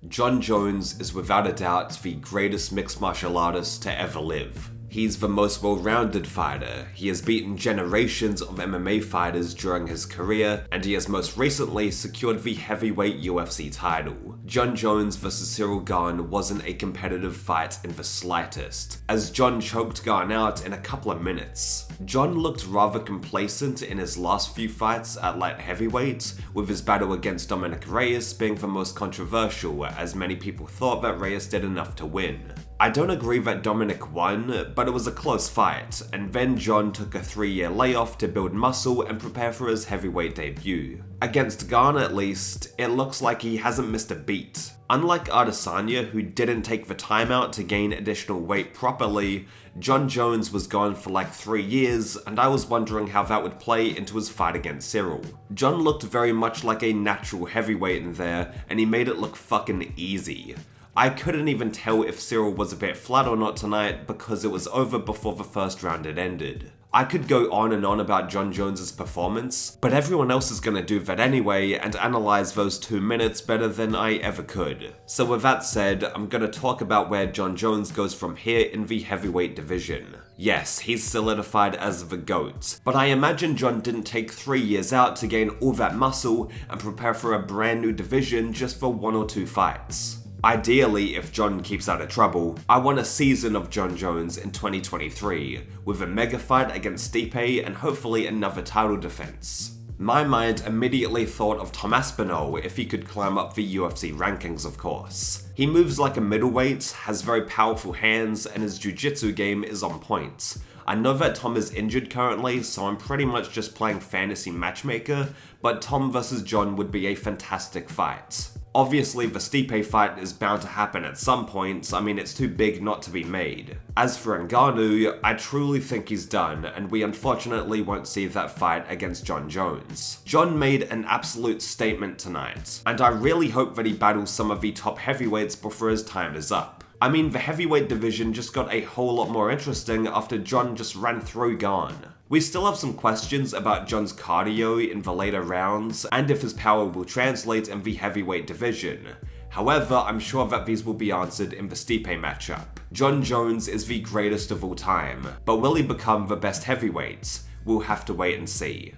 Jon Jones is without a doubt the greatest mixed martial artist to ever live. He's the most well-rounded fighter, he has beaten generations of MMA fighters during his career, and he has most recently secured the heavyweight UFC title. Jon Jones vs Ciryl Gane wasn't a competitive fight in the slightest, as Jon choked Gane out in a couple of minutes. Jon looked rather complacent in his last few fights at light heavyweight, with his battle against Dominic Reyes being the most controversial, as many people thought that Reyes did enough to win. I don't agree that Dominic won, but it was a close fight, and then Jon took a 3-year layoff to build muscle and prepare for his heavyweight debut. Against Gane at least, it looks like he hasn't missed a beat. Unlike Adesanya, who didn't take the time out to gain additional weight properly, Jon Jones was gone for like 3 years, and I was wondering how that would play into his fight against Ciryl. Jon looked very much like a natural heavyweight in there, and he made it look fucking easy. I couldn't even tell if Ciryl was a bit flat or not tonight because it was over before the first round had ended. I could go on and on about Jon Jones' performance, but everyone else is gonna do that anyway and analyze those 2 minutes better than I ever could. So with that said, I'm gonna talk about where Jon Jones goes from here in the heavyweight division. Yes, he's solidified as the GOAT, but I imagine Jon didn't take 3 years out to gain all that muscle and prepare for a brand new division just for 1 or 2 fights. Ideally, if Jon keeps out of trouble, I want a season of Jon Jones in 2023, with a mega fight against Stipe and hopefully another title defense. My mind immediately thought of Tom Aspinall if he could climb up the UFC rankings, of course. He moves like a middleweight, has very powerful hands, and his jiu-jitsu game is on point. I know that Tom is injured currently, so I'm pretty much just playing fantasy matchmaker, but Tom vs Jon would be a fantastic fight. Obviously, the Stipe fight is bound to happen at some point, I mean it's too big not to be made. As for Ngannou, I truly think he's done, and we unfortunately won't see that fight against Jon Jones. Jon made an absolute statement tonight, and I really hope that he battles some of the top heavyweights before his time is up. I mean, the heavyweight division just got a whole lot more interesting after Jon just ran through Gane. We still have some questions about Jon's cardio in the later rounds, and if his power will translate in the heavyweight division. However, I'm sure that these will be answered in the Stipe matchup. Jon Jones is the greatest of all time, but will he become the best heavyweight? We'll have to wait and see.